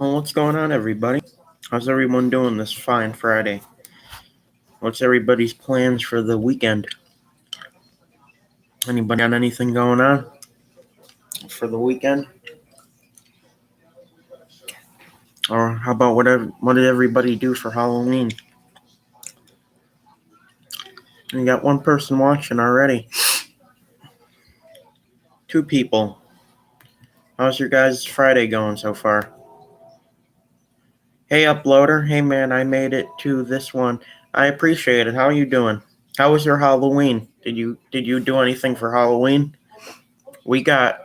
Well, what's going on, everybody? How's everyone doing this fine Friday? What's everybody's plans for the weekend? Anybody got anything going on for the weekend? Or how about what did everybody do for Halloween? We got one person watching already. 2 people. How's your guys' Friday going so far? Hey, uploader. Hey, man, I made it to this one. I appreciate it. How are you doing? How was your Halloween? Did you do anything for Halloween? We got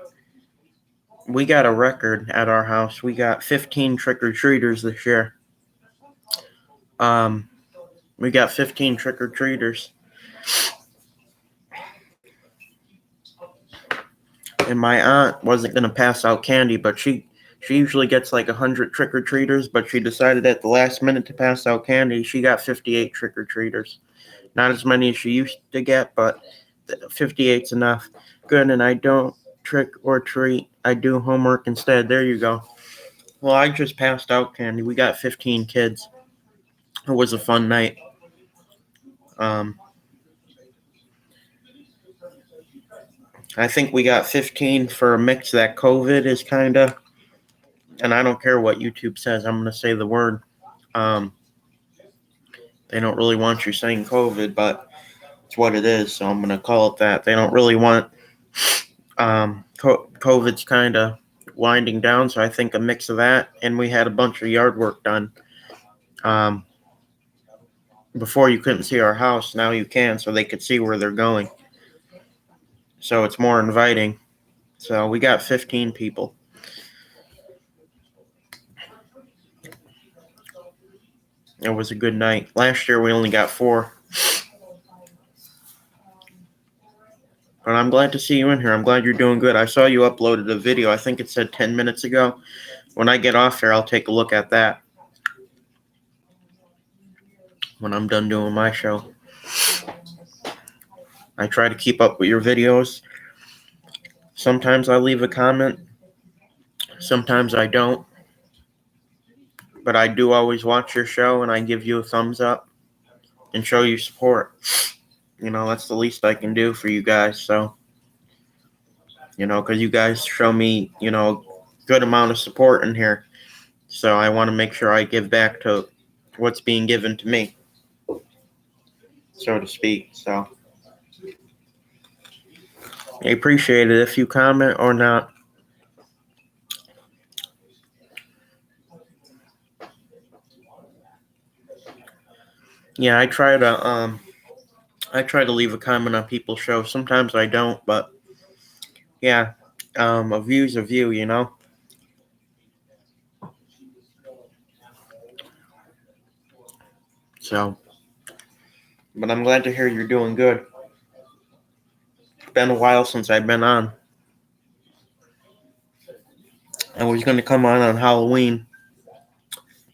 a record at our house. We got 15 trick-or-treaters this year. We got 15 trick-or-treaters. And my aunt wasn't going to pass out candy, but she usually gets like 100 trick-or-treaters, but she decided at the last minute to pass out candy. She got 58 trick-or-treaters. Not as many as she used to get, but 58's enough. Good, and I don't trick or treat. I do homework instead. There you go. Well, I just passed out candy. We got 15 kids. It was a fun night. I think we got 15 for a mix that COVID is kind of, and I don't care what YouTube says, I'm going to say the word. They don't really want you saying COVID, but it's what it is, so I'm going to call it that. They don't really want, COVID's kind of winding down, so I think a mix of that, and we had a bunch of yard work done. Before you couldn't see our house, now you can, so they could see where they're going. So it's more inviting. So we got 15 people. It was a good night. Last year we only got 4. But I'm glad to see you in here. I'm glad you're doing good. I saw you uploaded a video. I think it said 10 minutes ago. When I get off here, I'll take a look at that when I'm done doing my show. I try to keep up with your videos. Sometimes I leave a comment. Sometimes I don't. But I do always watch your show, and I give you a thumbs up and show you support. You know, that's the least I can do for you guys. So, because you guys show me, good amount of support in here. So I want to make sure I give back to what's being given to me, so to speak. So I appreciate it if you comment or not. Yeah, I try to leave a comment on people's shows. Sometimes I don't, but yeah, a view's a view, So, but I'm glad to hear you're doing good. It's been a while since I've been on. I was going to come on Halloween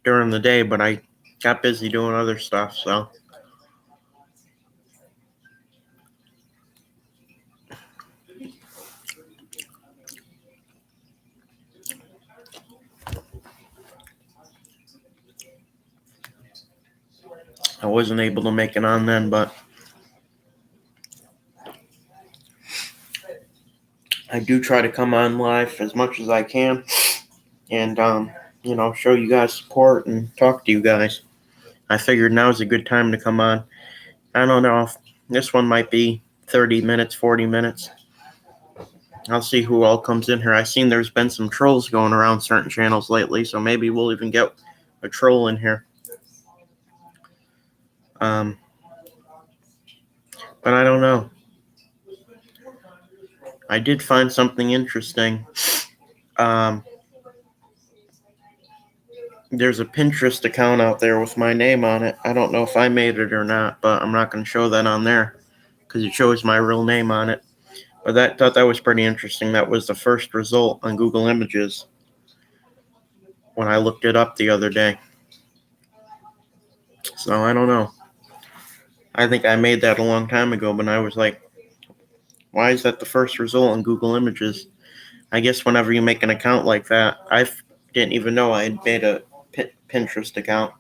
during the day, but I got busy doing other stuff, so. I wasn't able to make it on then, but I do try to come on live as much as I can and, show you guys support and talk to you guys. I figured now's a good time to come on. I don't know if this one might be 30 minutes, 40 minutes. I'll see who all comes in here. I've seen there's been some trolls going around certain channels lately, so maybe we'll even get a troll in here. But I don't know. I did find something interesting. There's a Pinterest account out there with my name on it. I don't know if I made it or not, but I'm not going to show that on there because it shows my real name on it. But I thought that was pretty interesting. That was the first result on Google Images when I looked it up the other day. So I don't know. I think I made that a long time ago, but I was like, why is that the first result on Google Images? I guess whenever you make an account like that, didn't even know I had made a Pinterest account,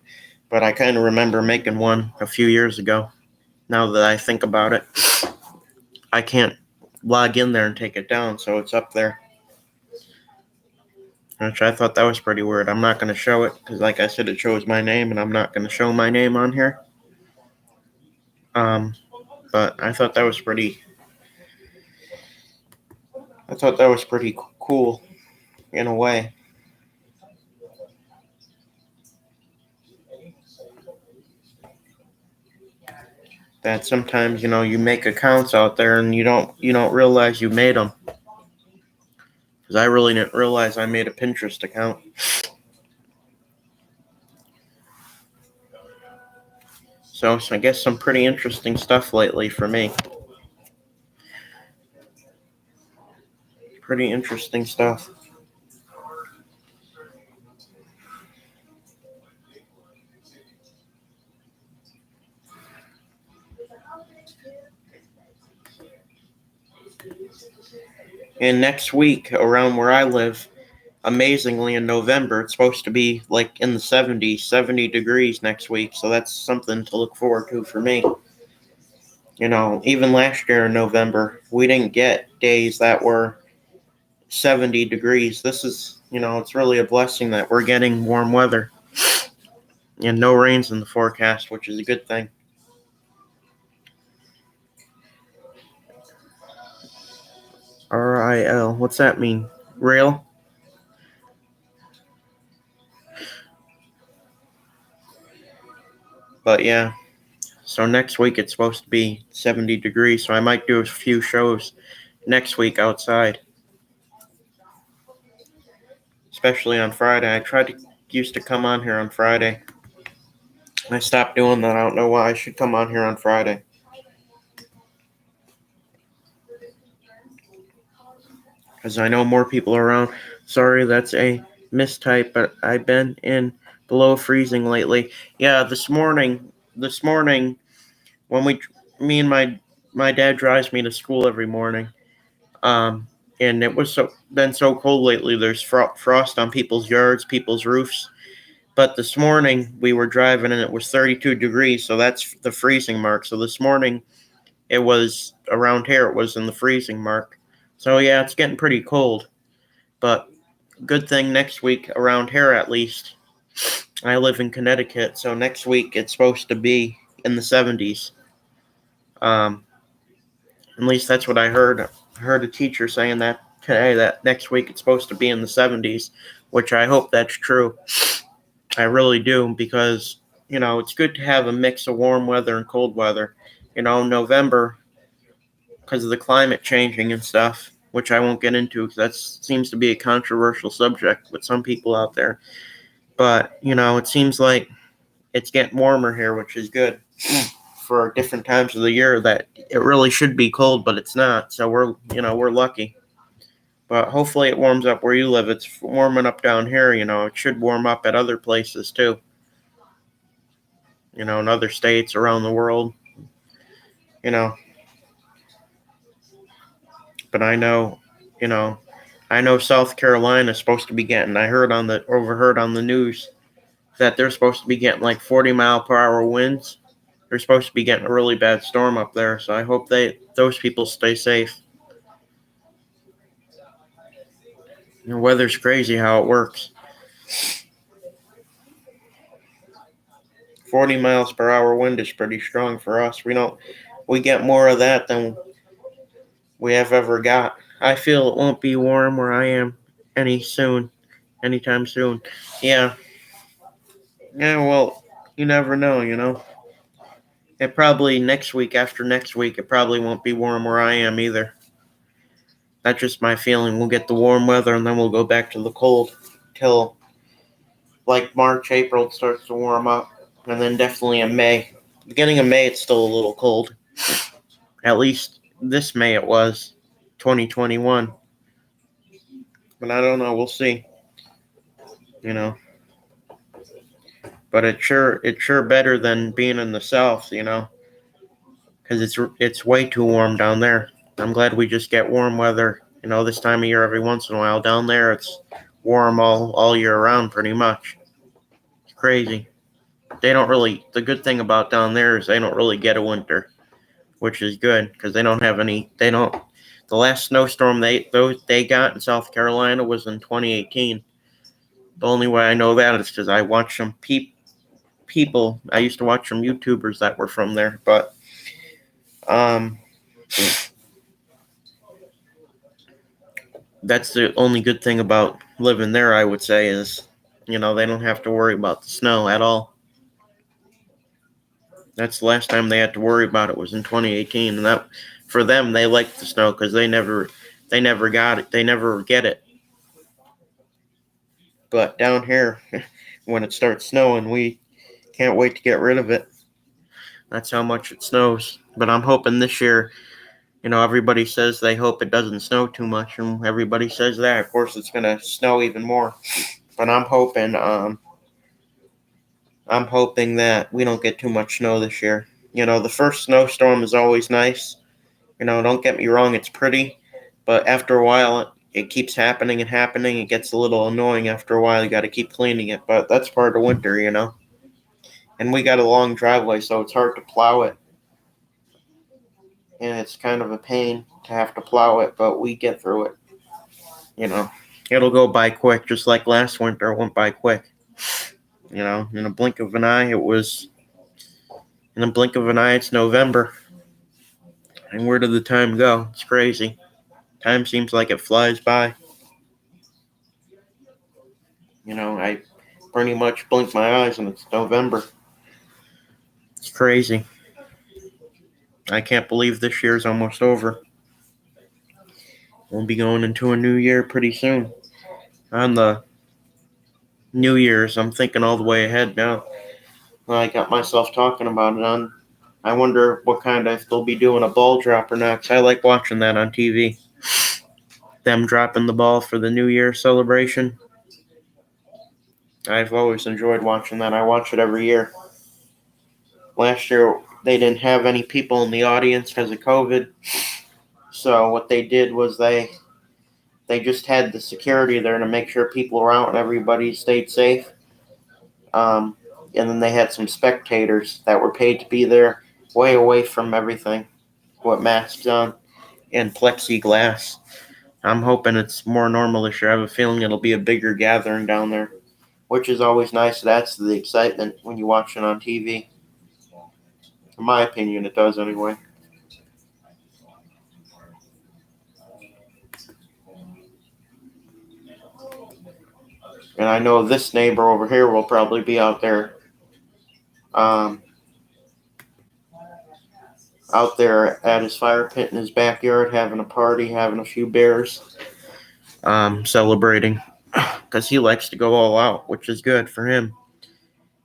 but I kind of remember making one a few years ago. Now that I think about it, I can't log in there and take it down, so it's up there. Which I thought that was pretty weird. I'm not going to show it because, like I said, it shows my name, and I'm not going to show my name on here. But I thought that was pretty. I thought that was pretty cool, in a way. That sometimes you make accounts out there and you don't realize you made them. Because I really didn't realize I made a Pinterest account. So I guess some pretty interesting stuff lately for me. Pretty interesting stuff. And next week, around where I live, amazingly in November, it's supposed to be like in the 70s, 70 degrees next week. So that's something to look forward to for me. Even last year in November, we didn't get days that were 70 degrees. This is, it's really a blessing that we're getting warm weather and no rains in the forecast, which is a good thing. RIL, what's that mean? Real? But yeah, so next week it's supposed to be 70 degrees, so I might do a few shows next week outside. Especially on Friday. Used to come on here on Friday. I stopped doing that. I don't know why. I should come on here on Friday. Because I know more people are around. Sorry, that's a mistype, but I've been in below freezing lately. Yeah, this morning, when me and my dad drives me to school every morning, and it was been so cold lately. There's frost on people's yards, people's roofs. But this morning we were driving and it was 32 degrees, so that's the freezing mark. So this morning it was around here, it was in the freezing mark. So yeah, it's getting pretty cold. But good thing next week around here at least. I live in Connecticut, so next week it's supposed to be in the 70s. At least that's what I heard. I heard a teacher saying that today, that next week it's supposed to be in the 70s, which I hope that's true. I really do, because, it's good to have a mix of warm weather and cold weather. November, because of the climate changing and stuff, which I won't get into because that seems to be a controversial subject with some people out there. But, it seems like it's getting warmer here, which is good for different times of the year that it really should be cold, but it's not. So we're lucky. But hopefully it warms up where you live. It's warming up down here, it should warm up at other places too. In other states around the world. But I know South Carolina is supposed to be getting, overheard on the news that they're supposed to be getting like 40-mile-per-hour winds. They're supposed to be getting a really bad storm up there, so I hope those people stay safe. Weather's crazy how it works. 40 miles per hour wind is pretty strong for us. We get more of that than we have ever got. I feel it won't be warm where I am anytime soon. Yeah. Yeah, well, you never know. It probably after next week, it probably won't be warm where I am either. That's just my feeling. We'll get the warm weather and then we'll go back to the cold till like March, April it starts to warm up. And then definitely in May. Beginning of May, it's still a little cold. At least this May it was, 2021. But I don't know. We'll see. But it's sure better than being in the South, because it's way too warm down there. I'm glad we just get warm weather, this time of year every once in a while. Down there, it's warm all year round pretty much. It's crazy. They don't really. The good thing about down there is they don't really get a winter, which is good because they don't have any. They don't. The last snowstorm they got in South Carolina was in 2018. The only way I know that is because I watch some people. I used to watch some YouTubers that were from there, but um, that's the only good thing about living there. I would say is, they don't have to worry about the snow at all. That's the last time they had to worry about it was in 2018, and that for them they liked the snow because they never got it. They never get it. But down here, when it starts snowing, we can't wait to get rid of it. That's how much it snows. But I'm hoping this year, everybody says they hope it doesn't snow too much, and everybody says that. Of course, it's gonna snow even more. But I'm hoping that we don't get too much snow this year. The first snowstorm is always nice. Don't get me wrong, it's pretty, but after a while, it keeps happening and happening. It gets a little annoying after a while. You got to keep cleaning it, but that's part of winter. And we got a long driveway, so it's hard to plow it, and it's kind of a pain to have to plow it, but we get through it. You know, it'll go by quick, just like last winter went by quick. In a blink of an eye, it's November. And where did the time go? It's crazy. Time seems like it flies by. I pretty much blink my eyes and it's November. It's crazy. I can't believe this year's almost over. We'll be going into a new year pretty soon. On the New Year's, I'm thinking all the way ahead now. I got myself talking about it. I wonder what kind if they'll be doing a ball drop or not, 'cause I like watching that on TV. Them dropping the ball for the New Year celebration. I've always enjoyed watching that. I watch it every year. Last year, they didn't have any people in the audience because of COVID. So what they did was they just had the security there to make sure people were out and everybody stayed safe. And then they had some spectators that were paid to be there, way away from everything, with masks on and plexiglass. I'm hoping it's more normal this year. I have a feeling it'll be a bigger gathering down there, which is always nice. That's the excitement when you watch it on TV. In my opinion, it does anyway. And I know this neighbor over here will probably be um, out there at his fire pit in his backyard having a party, having a few beers, celebrating, because he likes to go all out, which is good for him.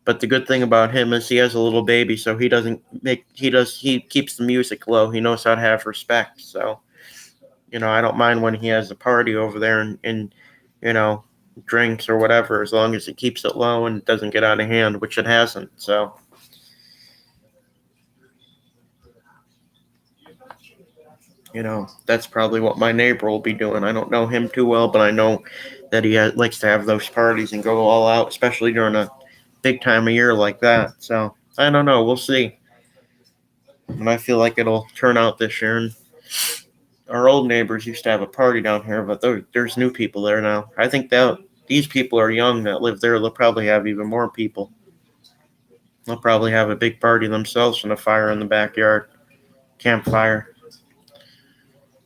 But the good thing about him is he has a little baby, so he keeps the music low. He knows how to have respect. So, I don't mind when he has a party over there and drinks or whatever, as long as he keeps it low and it doesn't get out of hand, which it hasn't. So, that's probably what my neighbor will be doing. I don't know him too well, but I know that he likes to have those parties and go all out, especially during a big time of year like that. So, I don't know. We'll see. And I feel like it'll turn out this year. And our old neighbors used to have a party down here, but there's new people there now. I think that these people are young that live there. They'll probably have even more people. They'll probably have a big party themselves and a fire in the backyard, campfire.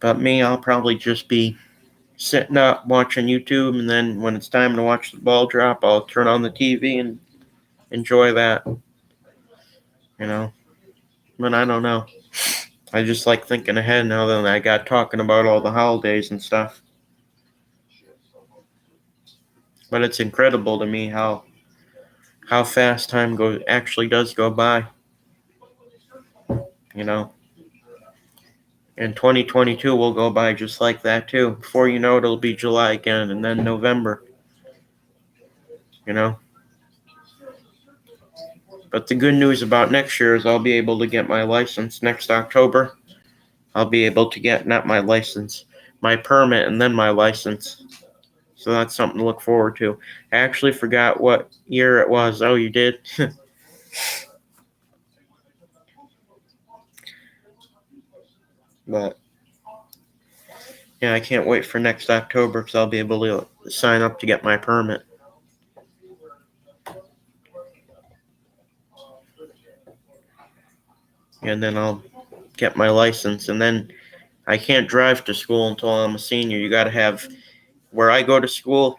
But me, I'll probably just be sitting up watching YouTube, and then when it's time to watch the ball drop, I'll turn on the TV and enjoy that. But I don't know. I just like thinking ahead now that I got talking about all the holidays and stuff. But it's incredible to me how fast time actually does go by. And 2022 will go by just like that too. Before you know it, it'll be July again, and then November. You know. But the good news about next year is I'll be able to get my license next October. I'll be able to get not my license, my permit, and then my license. So that's something to look forward to. I actually forgot what year it was. Oh, you did? But yeah, I can't wait for next October because I'll be able to sign up to get my permit. And then I'll get my license. And then I can't drive to school until I'm a senior. You got to have, where I go to school,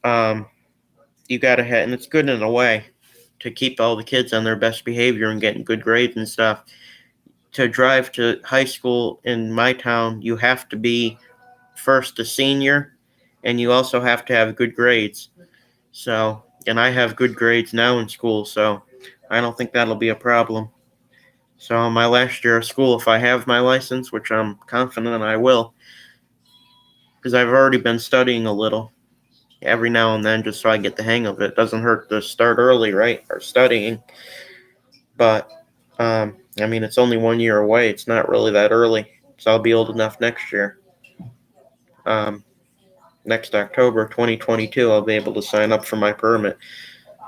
um, you got to have, and it's good in a way to keep all the kids on their best behavior and getting good grades and stuff. To drive to high school in my town, you have to be first a senior, and you also have to have good grades. So, and I have good grades now in school, so I don't think that'll be a problem. So, my last year of school, if I have my license, which I'm confident I will, because I've already been studying a little every now and then just so I get the hang of it. Doesn't hurt to start early, right? Or studying. But, I mean, it's only 1 year away. It's not really that early. So, I'll be old enough next year. Um, Next October 2022, I'll be able to sign up for my permit.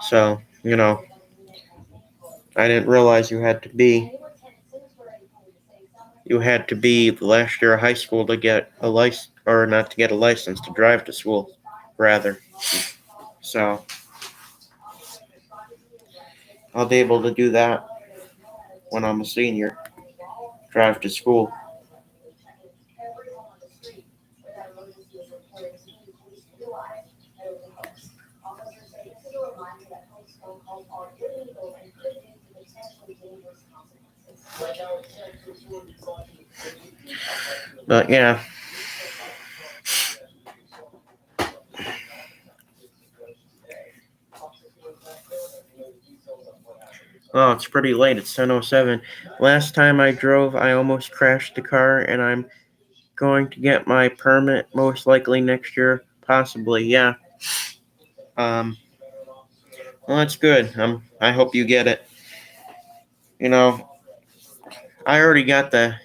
So, I didn't realize you had to be the last year of high school to get a license, or not to get a license, to drive to school, rather. So, I'll be able to do that when I'm a senior, drive to school. But yeah, oh, it's pretty late. It's 10:07. Last time I drove, I almost crashed the car, and I'm going to get my permit most likely next year, possibly. Yeah. Um. Well, that's good. I hope you get it. You know, I already got the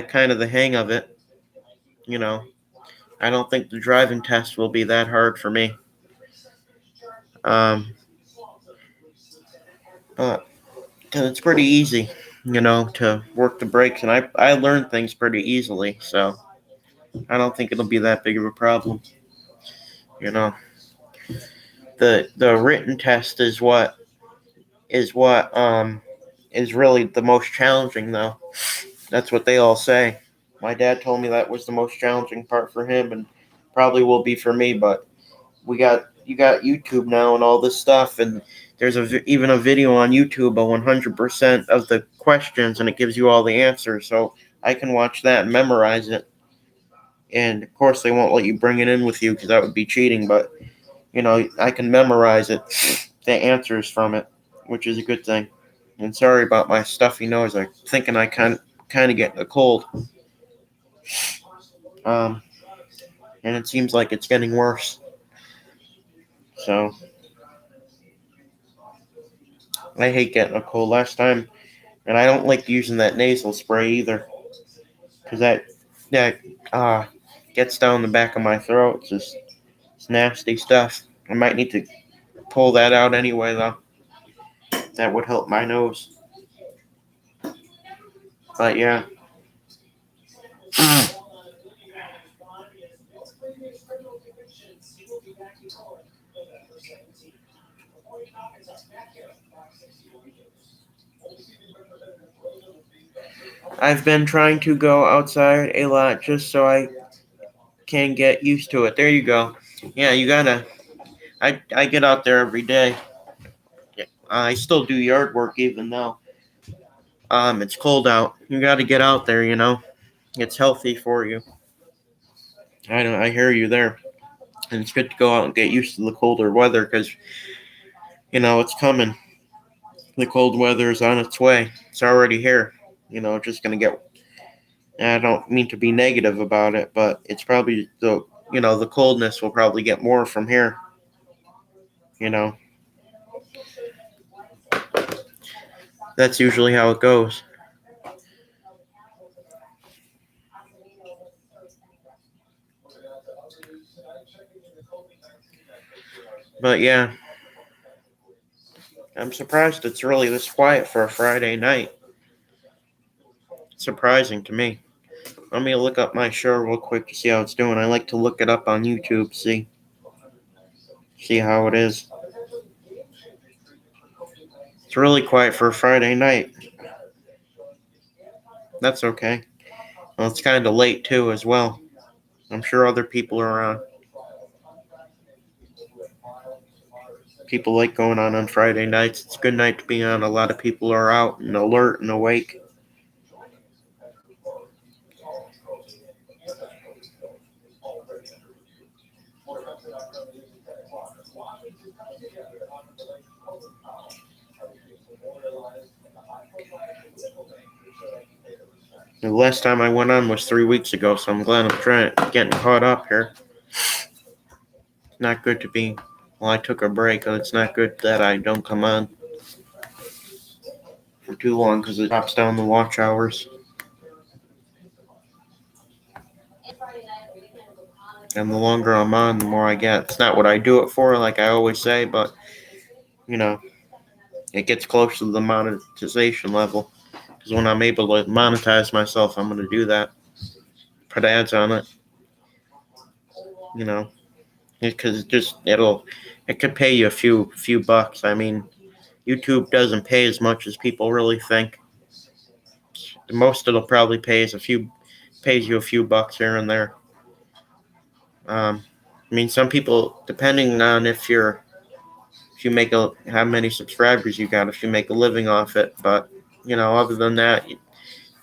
kind of the hang of it. You know, I don't think the driving test will be that hard for me. Um. But it's pretty easy. To work the brakes, and I learn things pretty easily. So I don't think it'll be that big of a problem. You know. The written test is really the most challenging, though. That's what they all say. My dad told me that was the most challenging part for him, and probably will be for me. But you got YouTube now and all this stuff, and there's even a video on YouTube of 100% of the questions, and it gives you all the answers. So I can watch that and memorize it. And of course, they won't let you bring it in with you because that would be cheating. But I can memorize it, the answers from it, which is a good thing. And sorry about my stuffy nose. I'm thinking I kind of getting a cold. Um, and it seems like it's getting worse. So I hate getting a cold. Last time, and I don't like using that nasal spray either, because that uh gets down the back of my throat. It's nasty stuff. I might need to pull that out anyway, though. That would help my nose. But yeah. I've been trying to go outside a lot just so I can get used to it. There you go. Yeah, you gotta. I get out there every day. I still do yard work even though it's cold out. You gotta get out there. It's healthy for you. I know. I hear you there, and it's good to go out and get used to the colder weather because it's coming. The cold weather is on its way. It's already here. Just gonna get. I don't mean to be negative about it, but it's probably the coldness will probably get more from here. You know, that's usually how it goes. But yeah, I'm surprised it's really this quiet for a Friday night. It's surprising to me. Let me look up my show real quick to see how it's doing. I like to look it up on YouTube, see how it is. It's really quiet for a Friday night. That's okay. Well, it's kind of late too, as well. I'm sure other people are on. People like going on Friday nights. It's a good night to be on. A lot of people are out and alert and awake. The last time I went on was 3 weeks ago, so I'm glad I'm getting caught up here. It's not good to be. Well, I took a break, and it's not good that I don't come on for too long because it drops down the watch hours. And the longer I'm on, the more I get. It's not what I do it for, like I always say, but you know, it gets close to the monetization level. Because when I'm able to monetize myself, I'm going to do that. Put ads on it. You know, because it could pay you a few bucks. I mean, YouTube doesn't pay as much as people really think. The most it'll probably pays you a few bucks here and there. I mean, some people, depending on if you make how many subscribers you got, if you make a living off it, but other than that,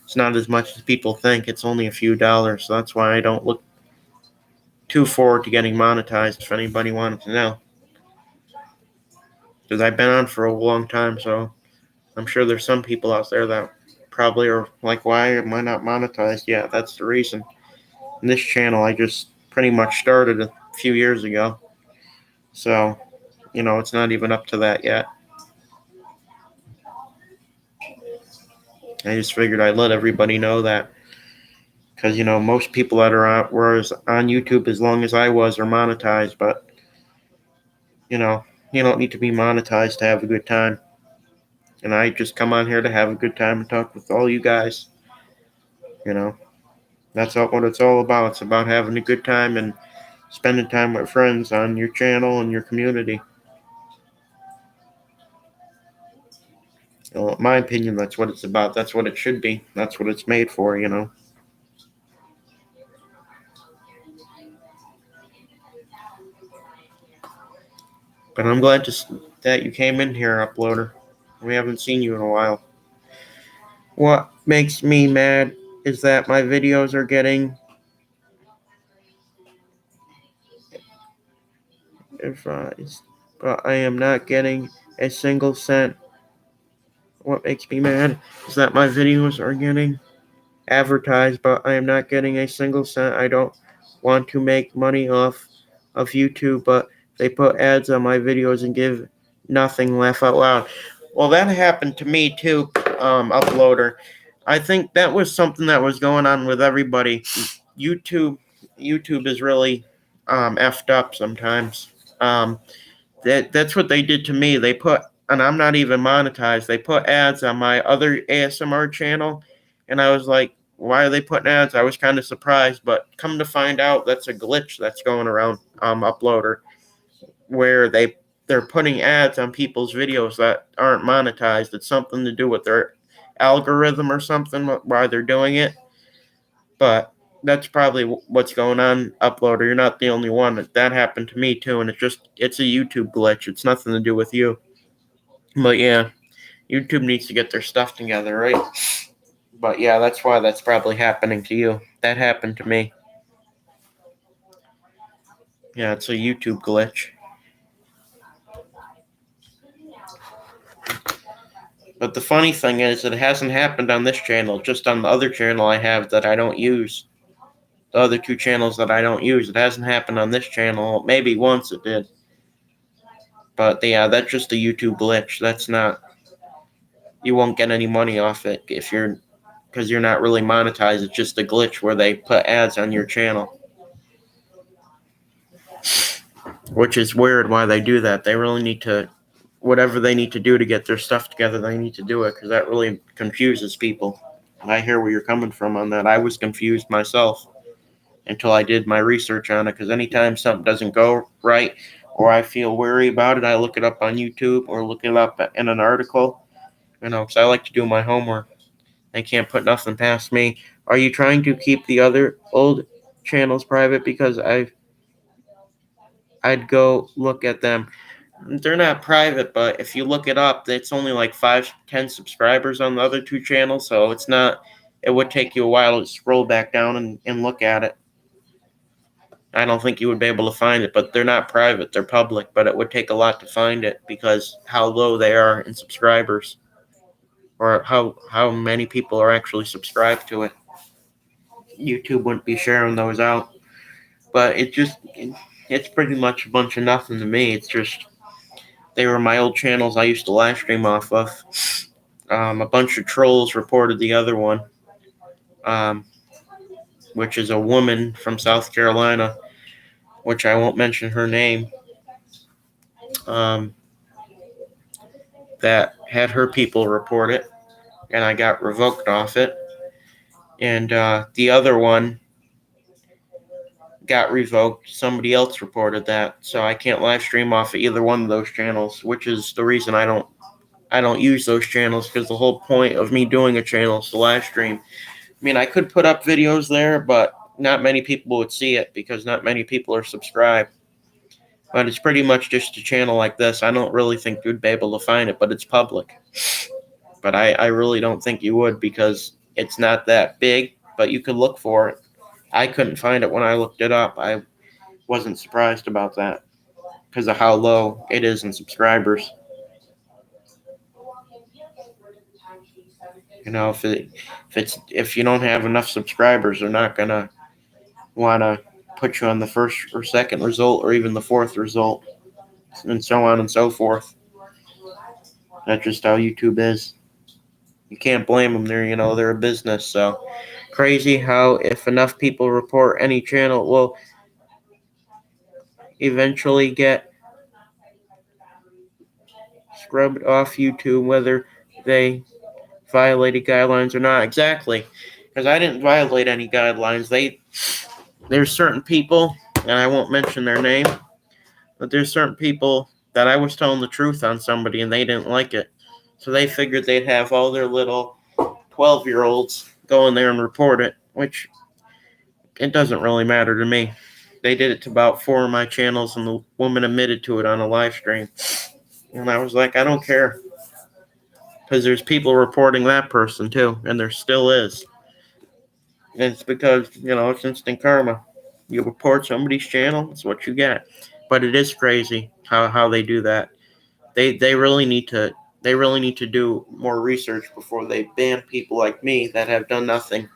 it's not as much as people think. It's only a few dollars, so that's why I don't look too forward to getting monetized. If anybody wanted to know, because I've been on for a long time, so I'm sure there's some people out there that probably are like, why am I not monetized? Yeah, that's the reason. And this channel I just pretty much started a few years ago, so it's not even up to that yet. I just figured I'd let everybody know that, because most people that were on YouTube as long as I was are monetized, but you don't need to be monetized to have a good time. And I just come on here to have a good time and talk with all you guys. That's what it's all about. It's about having a good time and spending time with friends on your channel and your community. In my opinion, that's what it's about. That's what it should be. That's what it's made for. But I'm glad that you came in here, Uploader. We haven't seen you in a while. What makes me mad is that my videos are getting advised, but I am not getting a single cent. What makes me mad is that my videos are getting advertised, but I am not getting a single cent. I don't want to make money off of YouTube, but they put ads on my videos and give nothing. Laugh out loud. Well, that happened to me too, Uploader. I think that was something that was going on with everybody. YouTube is really effed up sometimes. That's what they did to me. And I'm not even monetized. They put ads on my other ASMR channel, and I was like, why are they putting ads? I was kind of surprised, but come to find out, that's a glitch that's going around Uploader, where they're putting ads on people's videos that aren't monetized. It's something to do with their algorithm or something why they're doing it. But that's probably what's going on, Uploader. You're not the only one. That happened to me too, and it's a YouTube glitch. It's nothing to do with you. But yeah, YouTube needs to get their stuff together, right? But yeah, that's why that's probably happening to you. That happened to me. Yeah, it's a YouTube glitch. But the funny thing is, it hasn't happened on this channel, just on the other channel I have that I don't use. The other two channels that I don't use. It hasn't happened on this channel. Maybe once it did. But yeah, that's just a YouTube glitch. That's not. You won't get any money off it because you're not really monetized. It's just a glitch where they put ads on your channel. which is weird why they do that. They really need to, whatever they need to do to get their stuff together, they need to do it because that really confuses people. And I hear where you're coming from on that. I was confused myself until I did my research on it because anytime something doesn't go right or I feel worry about it, I look it up on YouTube or look it up in an article, because I like to do my homework. They can't put nothing past me. Are you trying to keep the other old channels private? Because I'd go look at them. They're not private, but if you look it up, it's only like 5, 10 subscribers on the other two channels, so it's not. It would take you a while to scroll back down and look at it. I don't think you would be able to find it, but they're not private; they're public. But it would take a lot to find it because how low they are in subscribers, or how many people are actually subscribed to it. YouTube wouldn't be sharing those out, but it's pretty much a bunch of nothing to me. It's just they were my old channels I used to live stream off of. A bunch of trolls reported the other one, um, which is a woman from South Carolina, which I won't mention her name, um, that had her people report it, and I got revoked off it. And the other one got revoked. Somebody else reported that, so I can't live stream off of either one of those channels, which is the reason I don't use those channels because the whole point of me doing a channel is to live stream. I mean, I could put up videos there, but not many people would see it because not many people are subscribed. But it's pretty much just a channel like this. I don't really think you'd be able to find it, but it's public. But I really don't think you would because it's not that big, but you could look for it. I couldn't find it when I looked it up. I wasn't surprised about that because of how low it is in subscribers. If you don't have enough subscribers, they're not gonna want to put you on the first or second result or even the fourth result, and so on and so forth. That's just how YouTube is. You can't blame them. They're a business. So crazy how if enough people report any channel, it will eventually get scrubbed off YouTube, whether they violated guidelines or not. Exactly, because I didn't violate any guidelines. There's certain people, and I won't mention their name, but there's certain people that I was telling the truth on somebody, and they didn't like it. So they figured they'd have all their little 12-year-olds go in there and report it, which it doesn't really matter to me. They did it to about 4 of my channels, and the woman admitted to it on a live stream. And I was like, I don't care. Because there's people reporting that person too, and there still is. And it's because, it's instant karma. You report somebody's channel, it's what you get. But it is crazy how they do that. They really need to do more research before they ban people like me that have done nothing.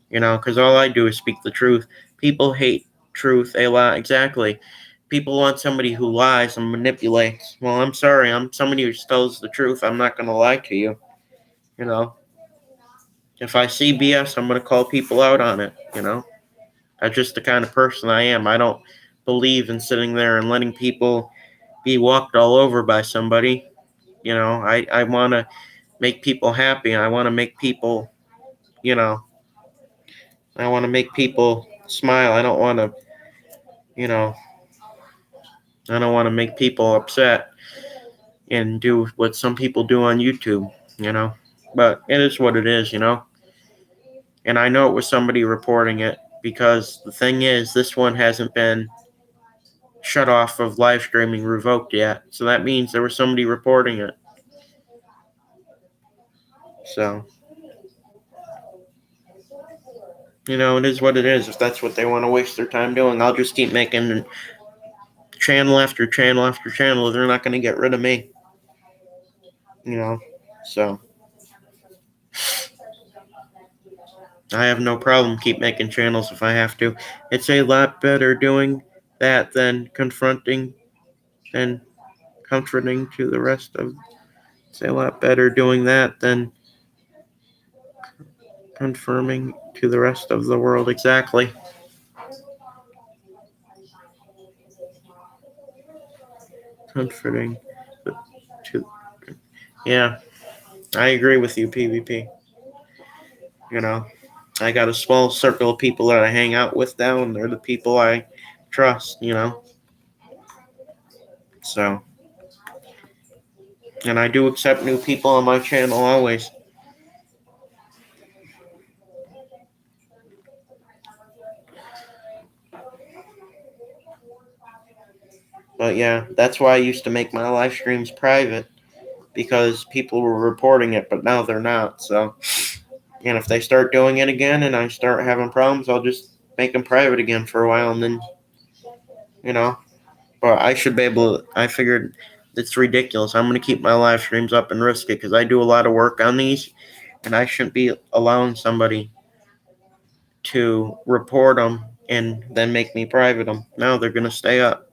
Because all I do is speak the truth. People hate truth a lot. Exactly. People want somebody who lies and manipulates. Well, I'm sorry. I'm somebody who tells the truth. I'm not going to lie to you. You know, if I see BS, I'm going to call people out on it. That's just the kind of person I am. I don't believe in sitting there and letting people be walked all over by somebody. I want to make people happy. I want to make people, you know, I want to make people smile. You know, I don't want to make people upset and do what some people do on YouTube. But it is what it is. And I know it was somebody reporting it because the thing is, this one hasn't been shut off of live streaming revoked yet. So that means there was somebody reporting it. So, it is what it is. If that's what they want to waste their time doing, I'll just keep making channel after channel after channel. They're not going to get rid of me. So I have no problem keep making channels if I have to. It's a lot better doing that than and comforting to the rest of. It's a lot better doing that than confirming to the rest of the world. Exactly. comforting. But yeah, I agree with you, PvP. You know, I got a small circle of people that I hang out with now, and they're the people I trust. So, and I do accept new people on my channel always. But yeah, that's why I used to make my live streams private because people were reporting it, but now they're not. So, and if they start doing it again and I start having problems, I'll just make them private again for a while, and then you know. But I should be able to. I figured it's ridiculous. I'm going to keep my live streams up and risk it because I do a lot of work on these, and I shouldn't be allowing somebody to report them and then make me private them. No, they're going to stay up.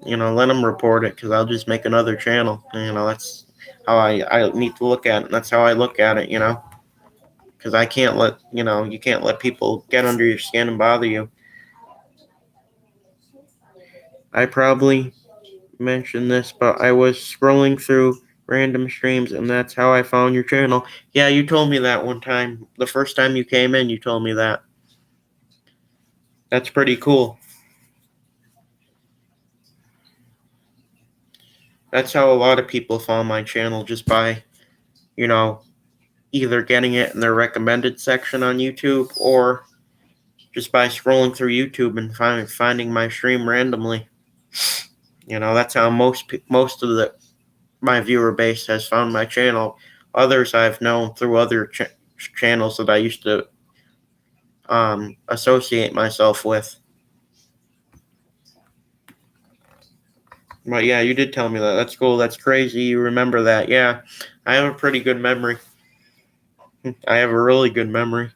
Let them report it because I'll just make another channel. That's how I need to look at it. That's how I look at it, because I can't you can't let people get under your skin and bother you. I probably mentioned this, but I was scrolling through random streams and that's how I found your channel. Yeah, you told me that one time. The first time you came in, you told me that. That's pretty cool. That's how a lot of people found my channel, just by, either getting it in their recommended section on YouTube or just by scrolling through YouTube and finding my stream randomly. That's how most of my viewer base has found my channel. Others I've known through other channels that I used to associate myself with. But yeah, you did tell me that. That's cool. That's crazy. You remember that. Yeah, I have a pretty good memory. I have a really good memory.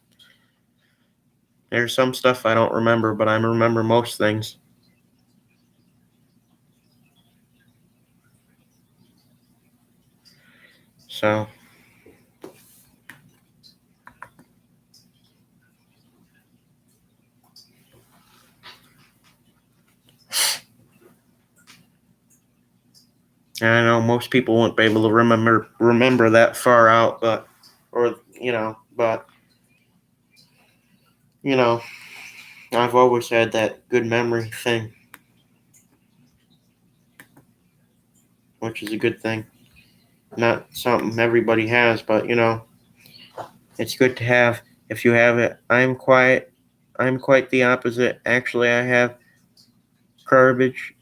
There's some stuff I don't remember, but I remember most things. So, I know most people won't be able to remember that far out, but you know, I've always had that good memory thing, which is a good thing. Not something everybody has, but it's good to have if you have it. I'm quite the opposite. Actually, I have garbage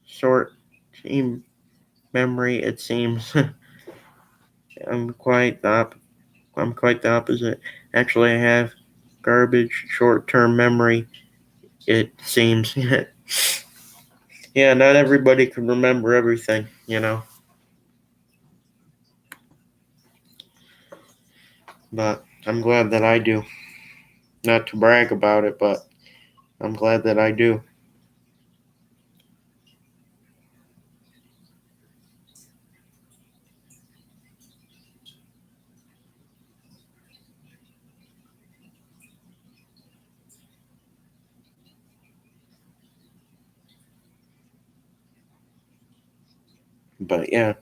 sort team memory, it seems. I'm quite the I'm quite the opposite. Actually, I have garbage short-term memory, it seems. Yeah, not everybody can remember everything. But I'm glad that I do. Not to brag about it, but I'm glad that I do. But yeah.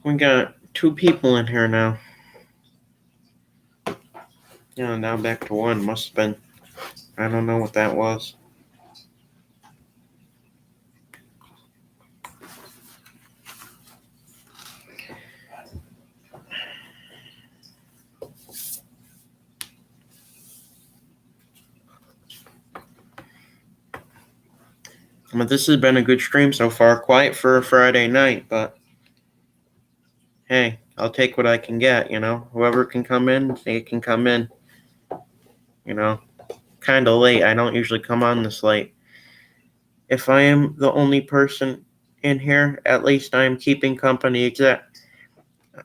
We got 2 people in here now. Yeah, now back to 1. Must have been. I don't know what that was. But this has been a good stream so far. Quiet for a Friday night, but hey, I'll take what I can get, Whoever can come in, they can come in. Kind of late. I don't usually come on this late. If I am the only person in here, at least I am keeping company.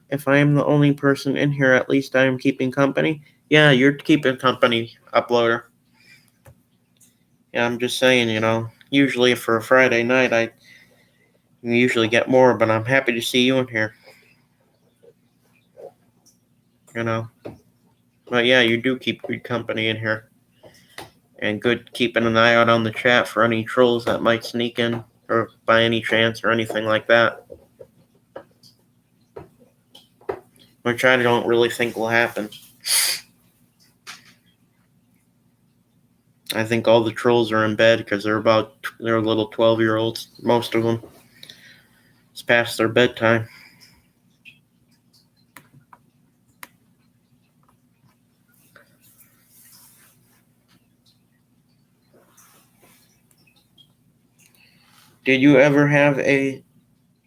If I am the only person in here, at least I am keeping company. Yeah, you're keeping company, uploader. Yeah, I'm just saying, usually for a Friday night, I usually get more, but I'm happy to see you in here. You know. But yeah, you do keep good company in here. And good keeping an eye out on the chat for any trolls that might sneak in or by any chance or anything like that. Which I don't really think will happen. I think all the trolls are in bed because they're little 12-year-olds, most of them. It's past their bedtime. Did you ever have a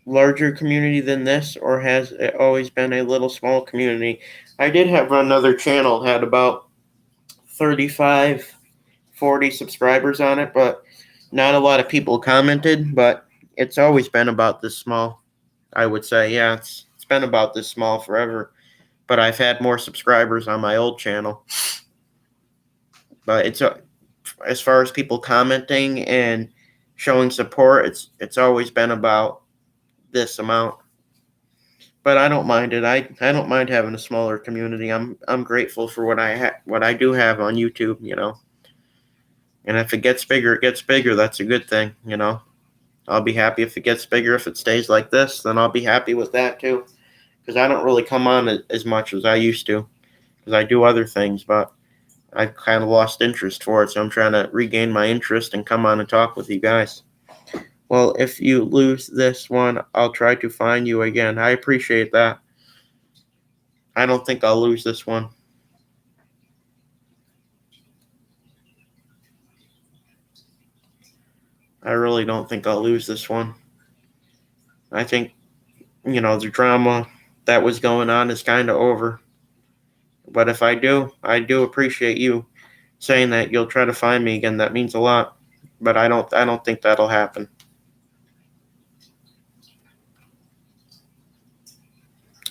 larger community than this, or has it always been a little small community? I did have another channel, had about 35, 40 subscribers on it, but not a lot of people commented, but it's always been about this small, I would say. Yeah, it's been about this small forever, but I've had more subscribers on my old channel. But it's as far as people commenting and showing support, it's always been about this amount. But I don't mind it. I don't mind having a smaller community. I'm grateful for what I do have on YouTube, you know. And if it gets bigger, it gets bigger. That's a good thing, you know. I'll be happy if it gets bigger. If it stays like this, then I'll be happy with that too. Because I don't really come on as much as I used to. Because I do other things, but I've kind of lost interest for it. So I'm trying to regain my interest and come on and talk with you guys. Well, if you lose this one, I'll try to find you again. I appreciate that. I don't think I'll lose this one. I really don't think I'll lose this one. I think, you know, the drama that was going on is kind of over. But if I do appreciate you saying that you'll try to find me again. That means a lot. But I don't think that'll happen.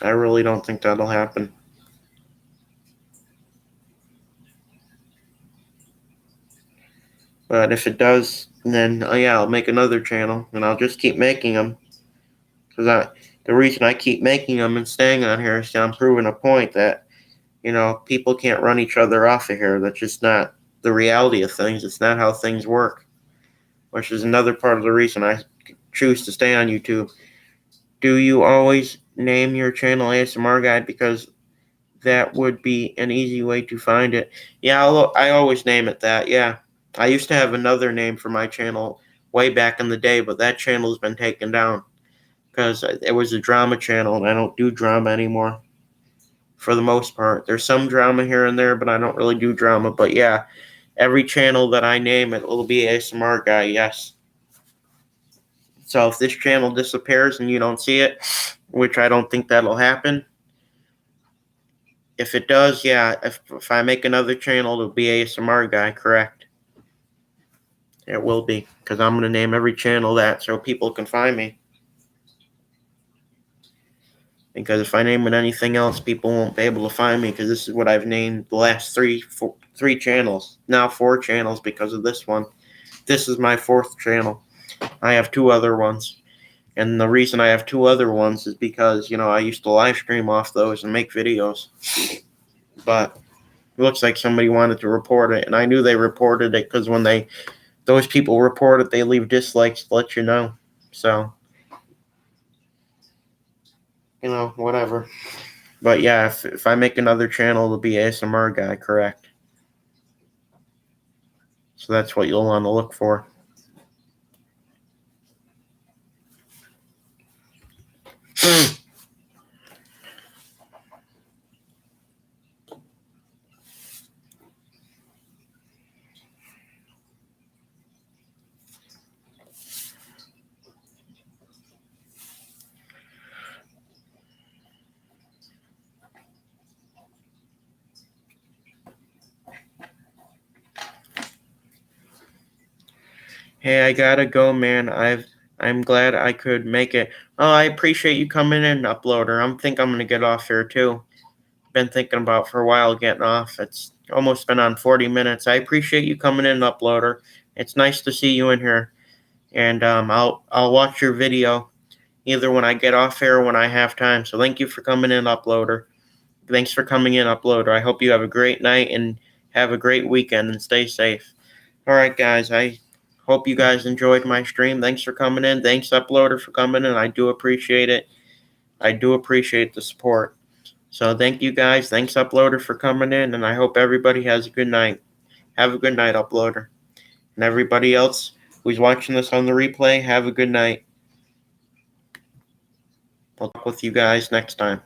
I really don't think that'll happen. But if it does, then yeah, I'll make another channel and I'll just keep making them. Because the reason I keep making them and staying on here is I'm proving a point that, you know, people can't run each other off of here. That's just not the reality of things. It's not how things work. Which is another part of the reason I choose to stay on YouTube. Do you always name your channel ASMR Guide? Because that would be an easy way to find it. Yeah, I always name it that, yeah. I used to have another name for my channel way back in the day, but that channel has been taken down because it was a drama channel, and I don't do drama anymore for the most part. There's some drama here and there, but I don't really do drama. But yeah, every channel that I name, it will be ASMR Guy, yes. So if this channel disappears and you don't see it, which I don't think that'll happen, if it does, yeah, if I make another channel, it'll be ASMR Guy, correct? It will be, because I'm going to name every channel that so people can find me. Because if I name it anything else, people won't be able to find me, because this is what I've named the last three channels. Now 4 channels because of this one. This is my 4th channel. I have 2 other ones. And the reason I have 2 other ones is because, you know, I used to live stream off those and make videos. But it looks like somebody wanted to report it, and I knew they reported it because when those people report it, they leave dislikes to let you know. So, you know, whatever. But yeah, if I make another channel, it'll be ASMR Guy, correct? So that's what you'll want to look for. Hey, I gotta go, man. I'm glad I could make it. Oh, I appreciate you coming in, Uploader. I'm gonna get off here too. Been thinking about for a while getting off. It's almost been on 40 minutes. I appreciate you coming in, Uploader. It's nice to see you in here. and I'll watch your video either when I get off here or when I have time. So thank you for coming in, Uploader. Thanks for coming in, Uploader. I hope you have a great night and have a great weekend and stay safe. All right, guys. I hope you guys enjoyed my stream. Thanks for coming in. Thanks, Uploader, for coming in. I do appreciate it. I do appreciate the support. So thank you, guys. Thanks, Uploader, for coming in, and I hope everybody has a good night. Have a good night, Uploader. And everybody else who's watching this on the replay, have a good night. I'll talk with you guys next time.